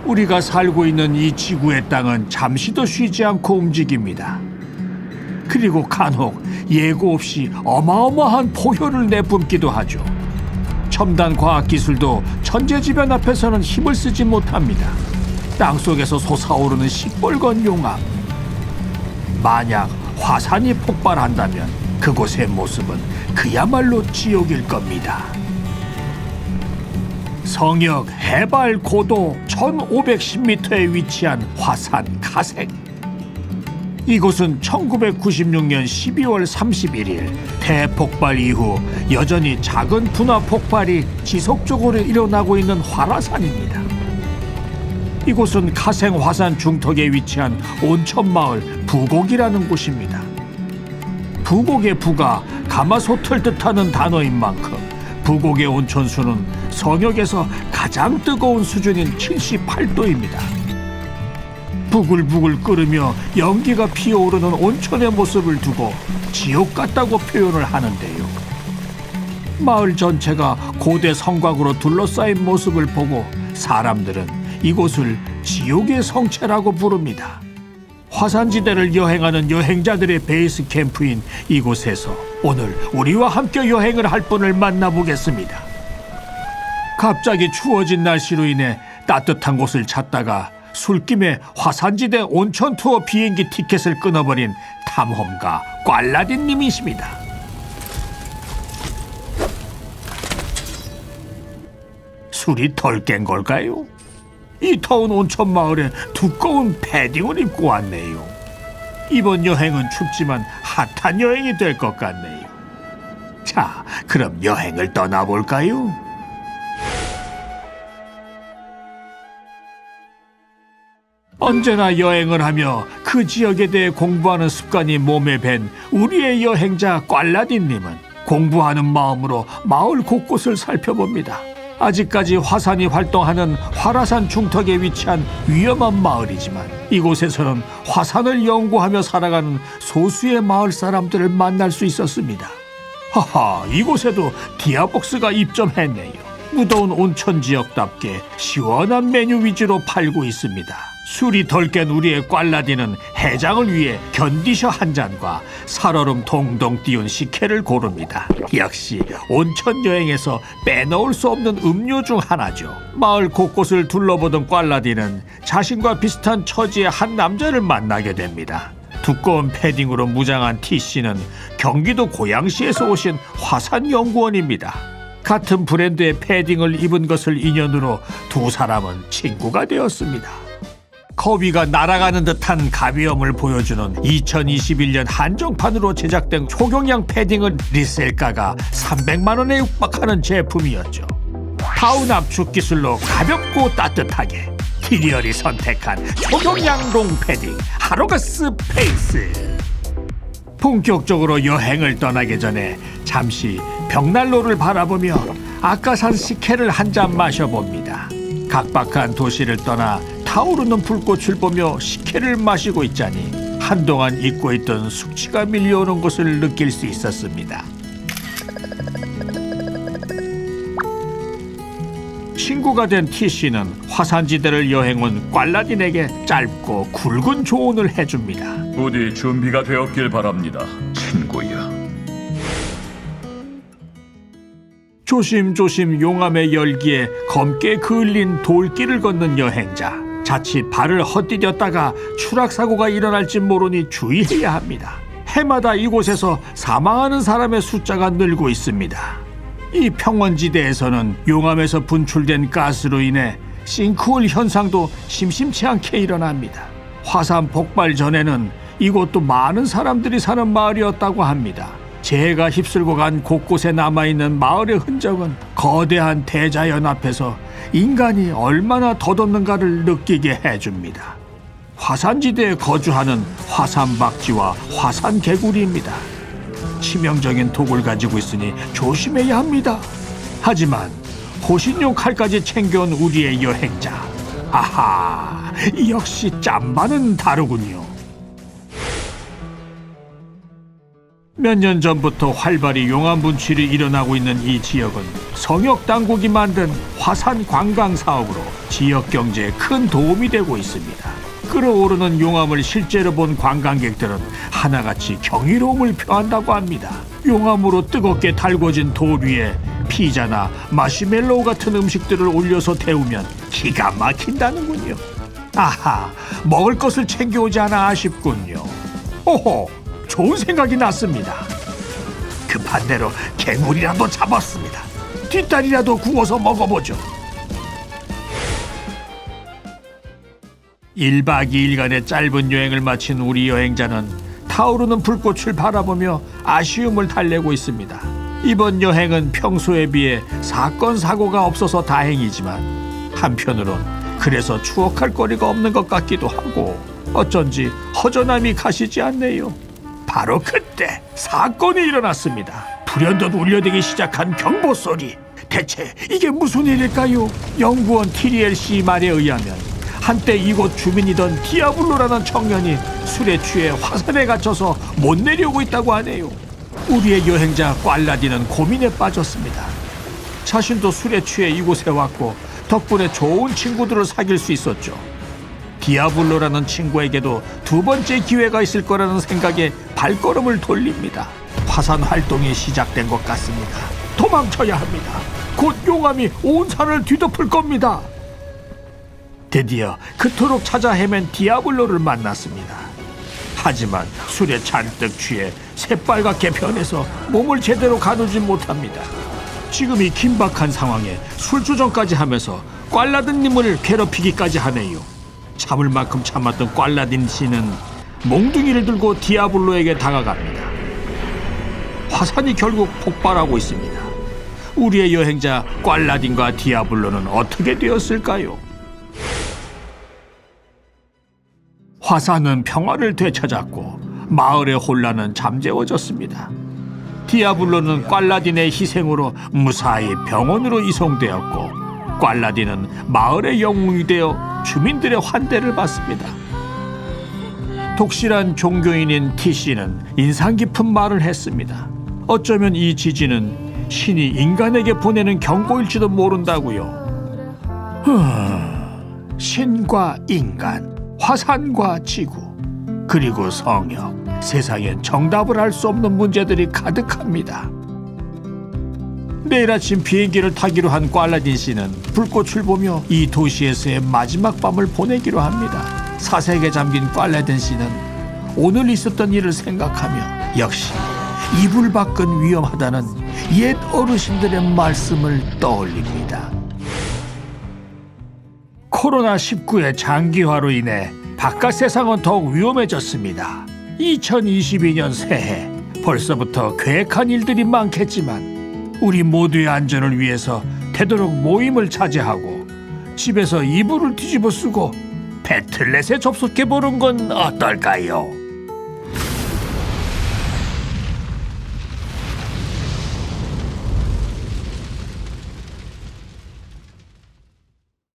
우리가 살고 있는 이 지구의 땅은 잠시도 쉬지 않고 움직입니다. 그리고 간혹 예고 없이 어마어마한 포효를 내뿜기도 하죠. 첨단 과학기술도 천재지변 앞에서는 힘을 쓰지 못합니다. 땅속에서 솟아오르는 시뻘건 용암. 만약 화산이 폭발한다면 그곳의 모습은 그야말로 지옥일 겁니다. 성역 해발 고도 1510m에 위치한 화산 가생. 이곳은 1996년 12월 31일 대폭발 이후 여전히 작은 분화 폭발이 지속적으로 일어나고 있는 활화산입니다. 이곳은 가생 화산 중턱에 위치한 온천마을 부곡이라는 곳입니다. 부곡의 부가 가마솥을 뜻하는 단어인 만큼 부곡의 온천수는 성역에서 가장 뜨거운 수준인 78도입니다. 부글부글 끓으며 연기가 피어오르는 온천의 모습을 두고 지옥 같다고 표현을 하는데요. 마을 전체가 고대 성곽으로 둘러싸인 모습을 보고 사람들은 이곳을 지옥의 성체라고 부릅니다. 화산지대를 여행하는 여행자들의 베이스 캠프인 이곳에서 오늘 우리와 함께 여행을 할 분을 만나보겠습니다. 갑자기 추워진 날씨로 인해 따뜻한 곳을 찾다가 술김에 화산지대 온천 투어 비행기 티켓을 끊어버린 탐험가 꽐라딘님이십니다. 술이 덜 깬 걸까요? 이 더운 온천 마을에 두꺼운 패딩을 입고 왔네요. 이번 여행은 춥지만 핫한 여행이 될 것 같네요. 자, 그럼 여행을 떠나볼까요? 언제나 여행을 하며 그 지역에 대해 공부하는 습관이 몸에 밴 우리의 여행자 꽐라딘님은 공부하는 마음으로 마을 곳곳을 살펴봅니다. 아직까지 화산이 활동하는 활화산 중턱에 위치한 위험한 마을이지만 이곳에서는 화산을 연구하며 살아가는 소수의 마을 사람들을 만날 수 있었습니다. 하하, 이곳에도 디아복스가 입점했네요. 무더운 온천 지역답게 시원한 메뉴 위주로 팔고 있습니다. 술이 덜 깬 우리의 꽐라딘은 해장을 위해 견디셔 한 잔과 살얼음 동동 띄운 식혜를 고릅니다. 역시 온천 여행에서 빼놓을 수 없는 음료 중 하나죠. 마을 곳곳을 둘러보던 꽐라딘은 자신과 비슷한 처지의 한 남자를 만나게 됩니다. 두꺼운 패딩으로 무장한 T씨는 경기도 고양시에서 오신 화산연구원입니다. 같은 브랜드의 패딩을 입은 것을 인연으로 두 사람은 친구가 되었습니다. 커비가 날아가는 듯한 가벼움을 보여주는 2021년 한정판으로 제작된 초경량 패딩은 리셀가가 300만 원에 육박하는 제품이었죠. 다운 압축 기술로 가볍고 따뜻하게 티리얼이 선택한 초경량 롱 패딩 하로가스 페이스. 본격적으로 여행을 떠나기 전에 잠시 벽난로를 바라보며 아까산 식혜를 한 잔 마셔봅니다. 각박한 도시를 떠나 타오르는 불꽃을 보며 식혜를 마시고 있자니 한동안 잊고 있던 숙취가 밀려오는 것을 느낄 수 있었습니다. 친구가 된 T씨는 화산지대를 여행 온 꽐라딘에게 짧고 굵은 조언을 해줍니다. 부디 준비가 되었길 바랍니다, 친구야. 조심조심 용암의 열기에 검게 그을린 돌길을 걷는 여행자. 자칫 발을 헛디뎠다가 추락사고가 일어날지 모르니 주의해야 합니다. 해마다 이곳에서 사망하는 사람의 숫자가 늘고 있습니다. 이 평원지대에서는 용암에서 분출된 가스로 인해 싱크홀 현상도 심심치 않게 일어납니다. 화산 폭발 전에는 이곳도 많은 사람들이 사는 마을이었다고 합니다. 재해가 휩쓸고 간 곳곳에 남아있는 마을의 흔적은 거대한 대자연 앞에서 인간이 얼마나 덧없는가를 느끼게 해줍니다. 화산지대에 거주하는 화산박쥐와 화산개구리입니다. 치명적인 독을 가지고 있으니 조심해야 합니다. 하지만 호신용 칼까지 챙겨온 우리의 여행자. 아하, 역시 짬바는 다르군요. 몇 년 전부터 활발히 용암 분출이 일어나고 있는 이 지역은 성역 당국이 만든 화산 관광 사업으로 지역 경제에 큰 도움이 되고 있습니다. 끓어오르는 용암을 실제로 본 관광객들은 하나같이 경이로움을 표한다고 합니다. 용암으로 뜨겁게 달궈진 돌 위에 피자나 마시멜로우 같은 음식들을 올려서 데우면 기가 막힌다는군요. 아하, 먹을 것을 챙겨오지 않아 아쉽군요. 오호, 좋은 생각이 났습니다. 급한 대로 개구리라도 잡았습니다. 뒷다리라도 구워서 먹어보죠. 1박 2일간의 짧은 여행을 마친 우리 여행자는 타오르는 불꽃을 바라보며 아쉬움을 달래고 있습니다. 이번 여행은 평소에 비해 사건 사고가 없어서 다행이지만 한편으론 그래서 추억할 거리가 없는 것 같기도 하고 어쩐지 허전함이 가시지 않네요. 바로 그때 사건이 일어났습니다. 불현듯 울려대기 시작한 경보 소리. 대체 이게 무슨 일일까요? 연구원 티리엘 씨 말에 의하면 한때 이곳 주민이던 디아블로라는 청년이 술에 취해 화산에 갇혀서 못 내려오고 있다고 하네요. 우리의 여행자 꽐라딘은 고민에 빠졌습니다. 자신도 술에 취해 이곳에 왔고 덕분에 좋은 친구들을 사귈 수 있었죠. 디아블로라는 친구에게도 두 번째 기회가 있을 거라는 생각에 발걸음을 돌립니다. 화산 활동이 시작된 것 같습니다. 도망쳐야 합니다. 곧 용암이 온 산을 뒤덮을 겁니다. 드디어 그토록 찾아 헤맨 디아블로를 만났습니다. 하지만 술에 잔뜩 취해 새빨갛게 변해서 몸을 제대로 가누지 못합니다. 지금 이 긴박한 상황에 술 조정까지 하면서 꽐라딘님을 괴롭히기까지 하네요. 참을 만큼 참았던 꽐라딘 씨는 몽둥이를 들고 디아블로에게 다가갑니다. 화산이 결국 폭발하고 있습니다. 우리의 여행자 꽐라딘과 디아블로는 어떻게 되었을까요? 화산은 평화를 되찾았고 마을의 혼란은 잠재워졌습니다. 디아블로는 꽐라딘의 희생으로 무사히 병원으로 이송되었고 꽐라딘은 마을의 영웅이 되어 주민들의 환대를 받습니다. 독실한 종교인인 티씨는 인상 깊은 말을 했습니다. 어쩌면 이 지진은 신이 인간에게 보내는 경고일지도 모른다고요. 신과 인간, 화산과 지구, 그리고 성역, 세상엔 정답을 알 수 없는 문제들이 가득합니다. 내일 아침 비행기를 타기로 한 꽐라딘 씨는 불꽃을 보며 이 도시에서의 마지막 밤을 보내기로 합니다. 사색에 잠긴 꽐라딘 씨는 오늘 있었던 일을 생각하며 역시 이불 밖은 위험하다는 옛 어르신들의 말씀을 떠올립니다. 코로나19의 장기화로 인해 바깥 세상은 더욱 위험해졌습니다. 2022년 새해 벌써부터 계획한 일들이 많겠지만 우리 모두의 안전을 위해서 되도록 모임을 자제하고 집에서 이불을 뒤집어 쓰고 배틀넷에 접속해보는 건 어떨까요?